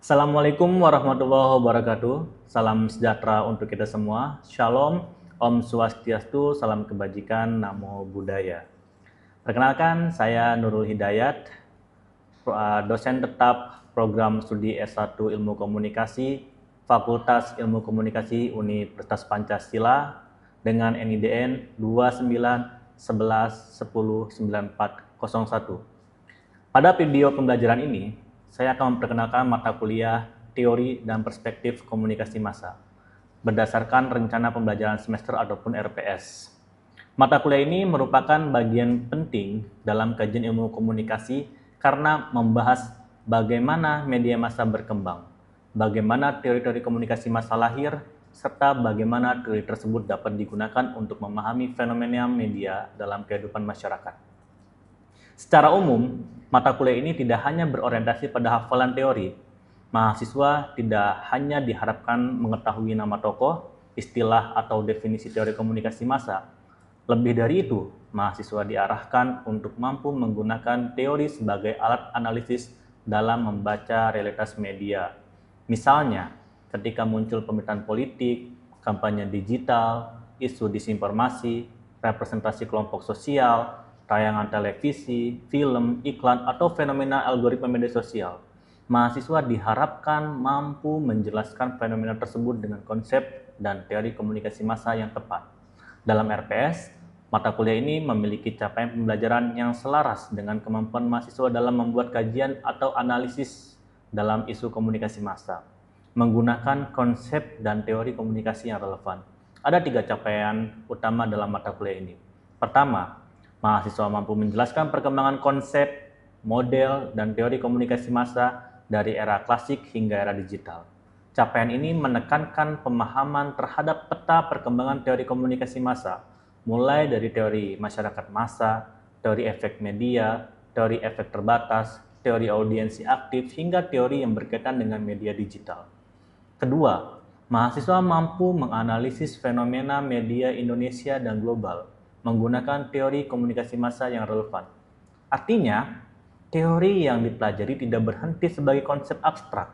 Assalamualaikum warahmatullahi wabarakatuh. Salam sejahtera untuk kita semua. Shalom, Om Swastiastu, salam kebajikan, Namo Buddhaya. Perkenalkan, saya Nurul Hidayat, dosen tetap program studi S1 Ilmu Komunikasi, Fakultas Ilmu Komunikasi Universitas Pancasila dengan NIDN 2911109401. Pada video pembelajaran ini, saya akan memperkenalkan mata kuliah Teori dan Perspektif Komunikasi Massa berdasarkan rencana pembelajaran semester ataupun RPS. Mata kuliah ini merupakan bagian penting dalam kajian ilmu komunikasi karena membahas bagaimana media massa berkembang, bagaimana teori-teori komunikasi massa lahir, serta bagaimana teori tersebut dapat digunakan untuk memahami fenomena media dalam kehidupan masyarakat. Secara umum, mata kuliah ini tidak hanya berorientasi pada hafalan teori. Mahasiswa tidak hanya diharapkan mengetahui nama tokoh, istilah, atau definisi teori komunikasi massa. Lebih dari itu, mahasiswa diarahkan untuk mampu menggunakan teori sebagai alat analisis dalam membaca realitas media. Misalnya, ketika muncul pemberitaan politik, kampanye digital, isu disinformasi, representasi kelompok sosial, tayangan televisi, film, iklan, atau fenomena algoritma media sosial. Mahasiswa diharapkan mampu menjelaskan fenomena tersebut dengan konsep dan teori komunikasi massa yang tepat. Dalam RPS, mata kuliah ini memiliki capaian pembelajaran yang selaras dengan kemampuan mahasiswa dalam membuat kajian atau analisis dalam isu komunikasi massa, menggunakan konsep dan teori komunikasi yang relevan. Ada 3 capaian utama dalam mata kuliah ini. Pertama, mahasiswa mampu menjelaskan perkembangan konsep, model, dan teori komunikasi massa dari era klasik hingga era digital. Capaian ini menekankan pemahaman terhadap peta perkembangan teori komunikasi massa, mulai dari teori masyarakat massa, teori efek media, teori efek terbatas, teori audiensi aktif, hingga teori yang berkaitan dengan media digital. Kedua, mahasiswa mampu menganalisis fenomena media Indonesia dan global, menggunakan teori komunikasi massa yang relevan. Artinya, teori yang dipelajari tidak berhenti sebagai konsep abstrak,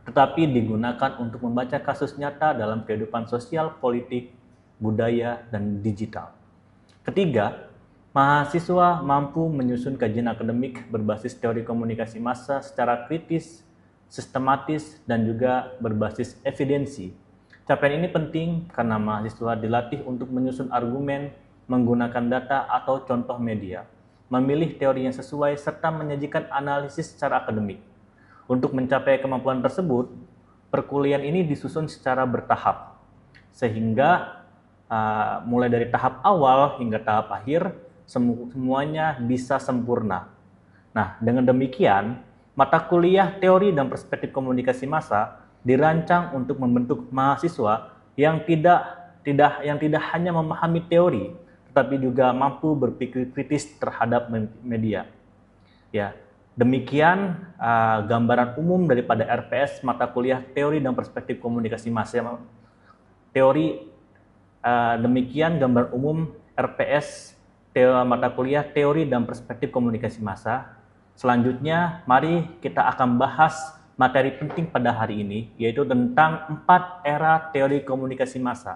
tetapi digunakan untuk membaca kasus nyata dalam kehidupan sosial, politik, budaya, dan digital. Ketiga, mahasiswa mampu menyusun kajian akademik berbasis teori komunikasi massa secara kritis, sistematis, dan juga berbasis evidensi. Capaian ini penting karena mahasiswa dilatih untuk menyusun argumen, menggunakan data atau contoh media, memilih teori yang sesuai, serta menyajikan analisis secara akademik. Untuk mencapai kemampuan tersebut, perkuliahan ini disusun secara bertahap, sehingga mulai dari tahap awal hingga tahap akhir, semuanya bisa sempurna. Nah, dengan demikian, mata kuliah teori dan perspektif komunikasi massa dirancang untuk membentuk mahasiswa yang tidak hanya memahami teori, tetapi juga mampu berpikir kritis terhadap media. Ya, demikian gambaran umum daripada RPS mata kuliah teori dan perspektif komunikasi massa. Demikian gambar umum RPS mata kuliah teori dan perspektif komunikasi massa. Selanjutnya, mari kita akan bahas materi penting pada hari ini, yaitu tentang 4 era teori komunikasi massa.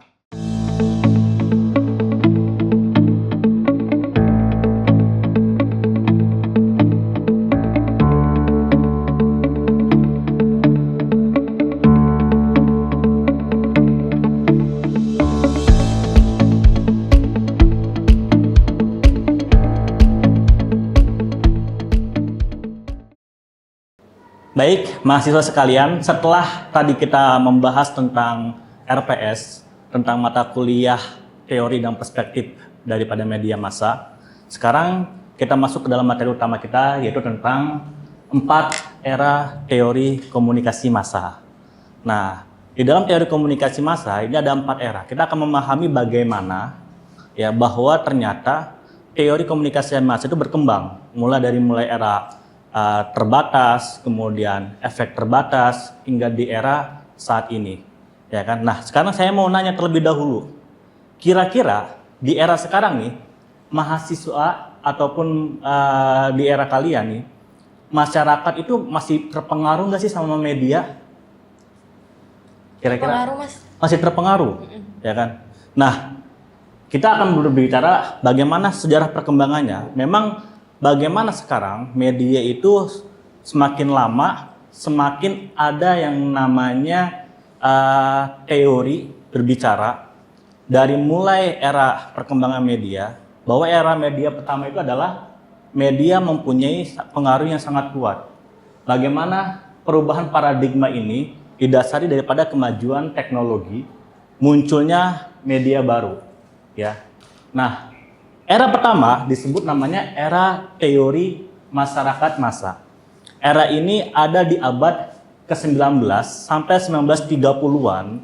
Baik, mahasiswa sekalian, setelah tadi kita membahas tentang RPS, tentang mata kuliah teori dan perspektif daripada media massa, sekarang kita masuk ke dalam materi utama kita, yaitu tentang 4 era teori komunikasi massa. Nah, di dalam teori komunikasi massa ini ada 4 era. Kita akan memahami bagaimana bahwa ternyata teori komunikasi massa itu berkembang, mulai era terbatas, kemudian efek terbatas, hingga di era saat ini, ya kan? Nah, sekarang saya mau nanya terlebih dahulu, kira-kira di era sekarang nih, mahasiswa ataupun di era kalian nih, masyarakat itu masih terpengaruh nggak sih sama media? Kira-kira Pengaruh, Mas. masih terpengaruh, ya kan? Nah, kita akan berbicara bagaimana sejarah perkembangannya. Memang bagaimana sekarang media itu semakin lama semakin ada yang namanya teori berbicara dari mulai era perkembangan media, bahwa era media pertama itu adalah media mempunyai pengaruh yang sangat kuat. Bagaimana perubahan paradigma ini didasari daripada kemajuan teknologi, munculnya media baru, ya. Nah, era pertama disebut namanya era teori masyarakat massa. Era ini ada di abad ke-19 sampai 1930-an,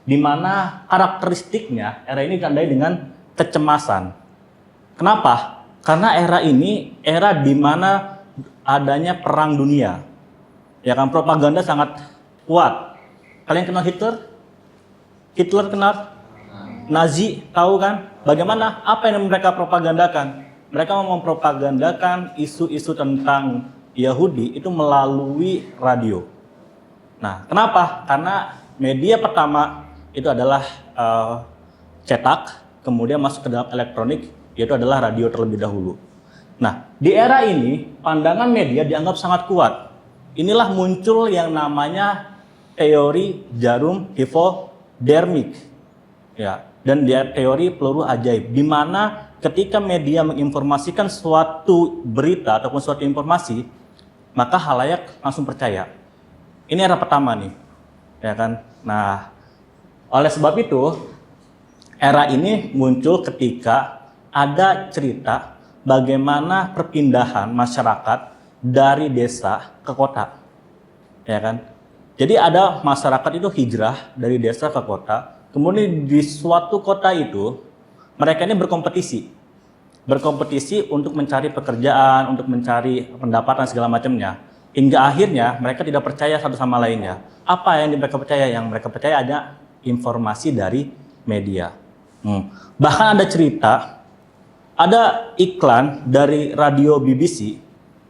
di mana karakteristiknya era ini ditandai dengan kecemasan. Kenapa? Karena era ini era di mana adanya perang dunia. Ya kan, propaganda sangat kuat. Kalian kenal Hitler? Hitler kenal? Nazi, tahu kan? Bagaimana? Apa yang mereka propagandakan? Mereka mempropagandakan isu-isu tentang Yahudi itu melalui radio. Nah, kenapa? Karena media pertama itu adalah cetak, kemudian masuk ke dalam elektronik, yaitu adalah radio terlebih dahulu. Nah, di era ini pandangan media dianggap sangat kuat. Inilah muncul yang namanya teori jarum hipodermik, ya, dan teori peluru ajaib, di mana ketika media menginformasikan suatu berita ataupun suatu informasi, maka khalayak langsung percaya. Ini era pertama nih, ya kan? Nah, oleh sebab itu era ini muncul ketika ada cerita bagaimana perpindahan masyarakat dari desa ke kota, ya kan? Jadi ada masyarakat itu hijrah dari desa ke kota, kemudian di suatu kota itu mereka ini berkompetisi untuk mencari pekerjaan, untuk mencari pendapatan segala macamnya, hingga akhirnya mereka tidak percaya satu sama lainnya. Apa yang mereka percaya? Yang mereka percaya ada informasi dari media. Bahkan ada cerita, ada iklan dari radio BBC,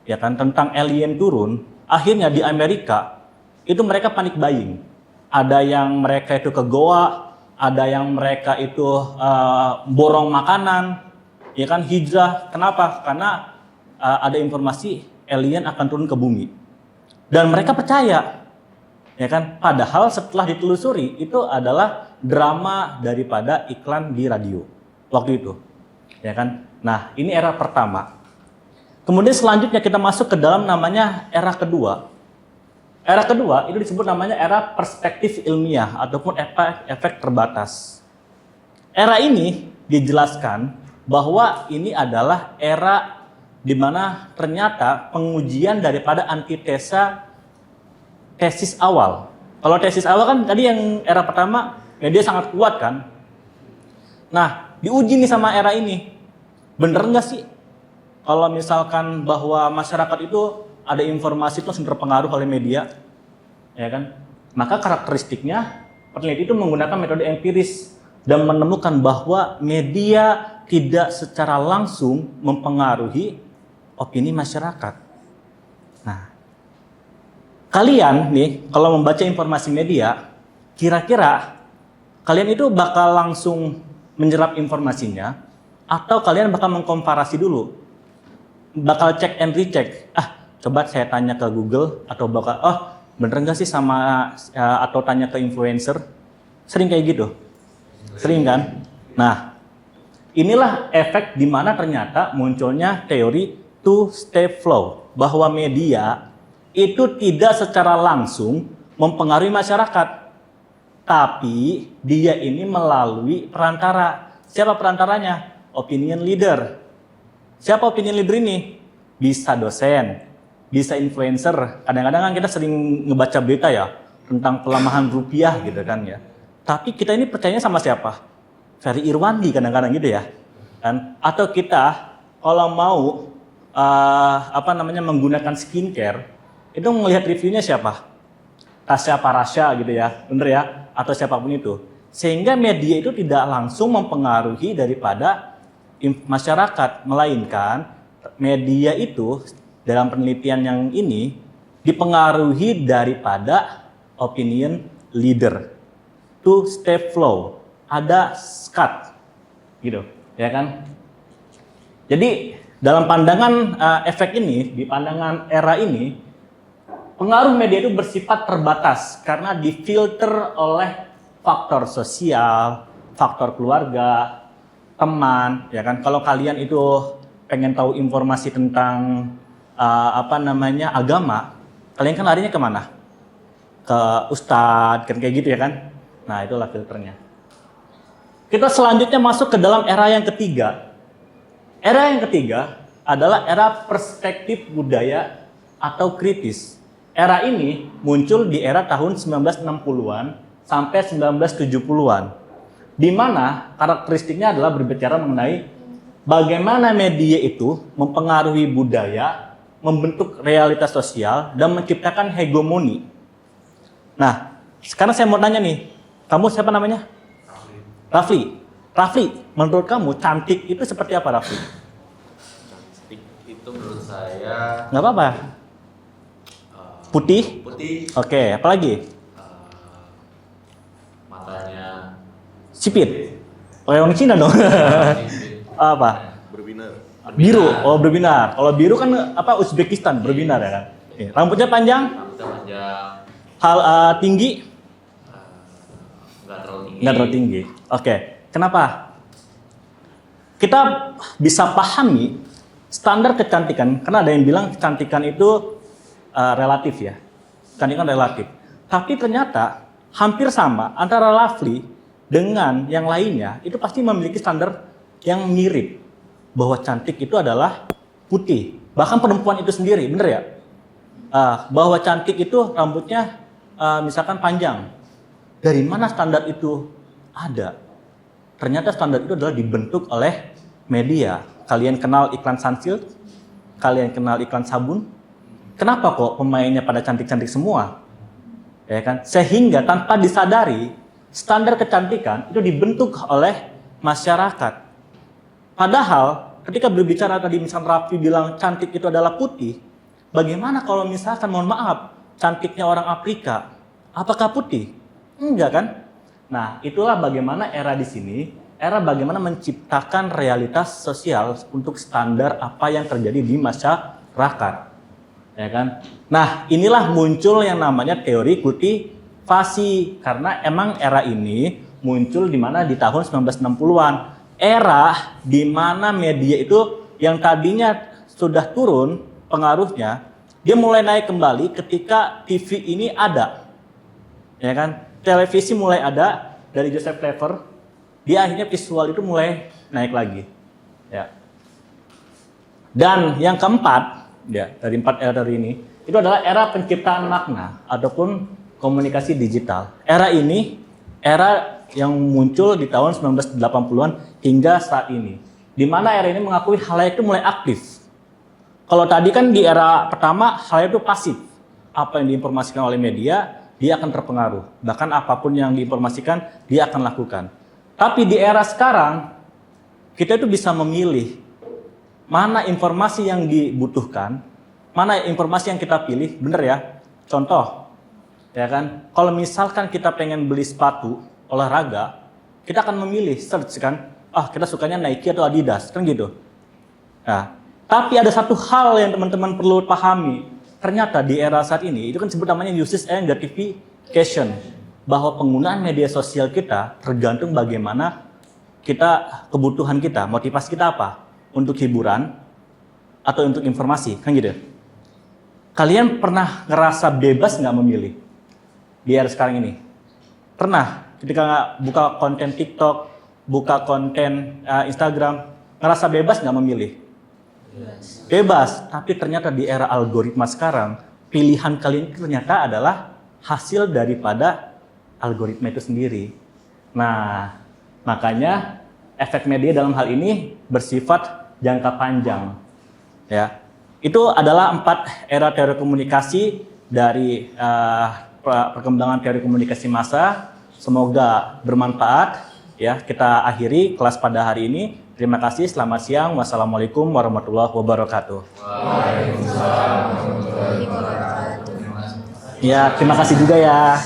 ya kan, tentang alien turun. Akhirnya di Amerika itu mereka panik buying. Ada yang mereka itu ke goa, ada yang mereka itu borong makanan, ya kan, hijrah. Kenapa? Karena ada informasi alien akan turun ke bumi. Dan mereka percaya, ya kan. Padahal setelah ditelusuri itu adalah drama daripada iklan di radio waktu itu. Ya kan? Nah, ini era pertama. Kemudian selanjutnya kita masuk ke dalam namanya era kedua. Era kedua itu disebut namanya era perspektif ilmiah ataupun efek terbatas. Era ini dijelaskan bahwa ini adalah era di mana ternyata pengujian daripada antitesa tesis awal. Kalau tesis awal kan tadi yang era pertama media sangat kuat kan. Nah, diuji nih sama era ini. Bener nggak sih kalau misalkan bahwa masyarakat itu ada informasi itu langsung terpengaruh oleh media, ya kan? Maka karakteristiknya peneliti itu menggunakan metode empiris dan menemukan bahwa media tidak secara langsung mempengaruhi opini masyarakat. Nah, kalian nih kalau membaca informasi media, kira-kira kalian itu bakal langsung menyerap informasinya, atau kalian bakal mengkomparasi dulu, bakal cek and recheck. Coba saya tanya ke Google, atau bakal, bener nggak sih sama, atau tanya ke influencer. Sering kayak gitu, sering kan? Nah, inilah efek di mana ternyata munculnya teori two-step flow, bahwa media itu tidak secara langsung mempengaruhi masyarakat, tapi dia ini melalui perantara. Siapa perantaranya? Opinion leader. Siapa opinion leader ini? Bisa dosen, bisa influencer. Kadang-kadang kan kita sering ngebaca berita ya tentang pelemahan rupiah gitu kan ya. Tapi kita ini percayanya sama siapa? Ferry Irwandi kadang-kadang gitu ya. Kan? Atau kita kalau mau menggunakan skincare, itu melihat reviewnya siapa? Tasya Parasya gitu ya, bener ya? Atau siapapun itu. Sehingga media itu tidak langsung mempengaruhi daripada masyarakat, melainkan media itu dalam penelitian yang ini dipengaruhi daripada opinion leader. Two-step flow, ada SCAT, gitu, ya kan? Jadi dalam pandangan efek ini, di pandangan era ini, pengaruh media itu bersifat terbatas karena difilter oleh faktor sosial, faktor keluarga, teman, ya kan? Kalau kalian itu pengen tahu informasi tentang agama, kalian kan larinya kemana? Ke ustadz, kan kayak gitu ya kan? Nah, itulah filternya. Kita selanjutnya masuk ke dalam era yang ketiga. Era yang ketiga adalah era perspektif budaya atau kritis. Era ini muncul di era tahun 1960-an sampai 1970-an. Di mana karakteristiknya adalah berbicara mengenai bagaimana media itu mempengaruhi budaya, membentuk realitas sosial, dan menciptakan hegemoni. Nah, sekarang saya mau tanya nih, kamu siapa namanya? Rafli. Rafli, menurut kamu cantik itu seperti apa, Rafli? Cantik itu menurut saya Nggak apa-apa. Putih? putih, Oke, apa lagi? matanya Sipit. Orang Cina dong. Apa? Berbinar. Biru. Oh, berbinar. Kalau biru kan Uzbekistan, berbinar ya kan. Oke. Rambutnya panjang? rambutnya panjang, Tinggi? nggak terlalu tinggi. Nggak terlalu tinggi. Oke. Kenapa? Kita bisa pahami standar kecantikan, karena ada yang bilang kecantikan itu relatif ya. Kecantikan relatif. Tapi ternyata hampir sama antara Rafli dengan yang lainnya, itu pasti memiliki standar yang mirip. Bahwa cantik itu adalah putih. Bahkan perempuan itu sendiri, bener ya? Bahwa cantik itu rambutnya misalkan panjang. Dari mana standar itu ada? Ternyata standar itu adalah dibentuk oleh media. Kalian kenal iklan Sunsilk? Kalian kenal iklan sabun? Kenapa kok pemainnya pada cantik-cantik semua? Ya kan? Sehingga tanpa disadari, standar kecantikan itu dibentuk oleh masyarakat. Padahal ketika berbicara tadi misal Raffi bilang cantik itu adalah putih, bagaimana kalau misalkan mohon maaf cantiknya orang Afrika, apakah putih? Enggak kan? Nah, itulah bagaimana era di sini, era bagaimana menciptakan realitas sosial untuk standar apa yang terjadi di masyarakat. Ya kan? Nah, inilah muncul yang namanya teori kultivasi karena emang era ini muncul di mana di tahun 1960-an. Era di mana media itu yang tadinya sudah turun pengaruhnya, dia mulai naik kembali ketika TV ini ada. Ya kan? Televisi mulai ada dari Joseph Clever, dia akhirnya visual itu mulai naik lagi. Ya. Dan yang keempat, ya, dari 4 era ini, itu adalah era penciptaan makna ataupun komunikasi digital. Era ini era yang muncul di tahun 1980-an hingga saat ini. Di mana era ini mengakui khalayak itu mulai aktif. Kalau tadi kan di era pertama khalayak itu pasif. Apa yang diinformasikan oleh media, dia akan terpengaruh. Bahkan apapun yang diinformasikan, dia akan lakukan. Tapi di era sekarang, kita itu bisa memilih mana informasi yang dibutuhkan, mana informasi yang kita pilih, bener ya? Contoh, ya kan? Kalau misalkan kita pengen beli sepatu olahraga, kita akan memilih search kan, kita sukanya Nike atau Adidas, kan gitu. Nah, tapi ada satu hal yang teman-teman perlu pahami. Ternyata di era saat ini, itu kan sebut namanya usage and gratification, bahwa penggunaan media sosial kita tergantung bagaimana kebutuhan kita, motivasi kita apa, untuk hiburan atau untuk informasi, kan gitu. Kalian pernah ngerasa bebas nggak memilih di era sekarang ini? Pernah? Ketika buka konten TikTok, buka konten Instagram, ngerasa bebas nggak memilih? Bebas. Tapi ternyata di era algoritma sekarang, pilihan kalian ternyata adalah hasil daripada algoritma itu sendiri. Nah, makanya efek media dalam hal ini bersifat jangka panjang. Ya, itu adalah 4 era teori komunikasi dari perkembangan teori komunikasi massa. Semoga bermanfaat. Ya, kita akhiri kelas pada hari ini. Terima kasih, selamat siang. Wassalamualaikum warahmatullahi wabarakatuh. Waalaikumsalam warahmatullahi wabarakatuh. Ya, terima kasih juga ya.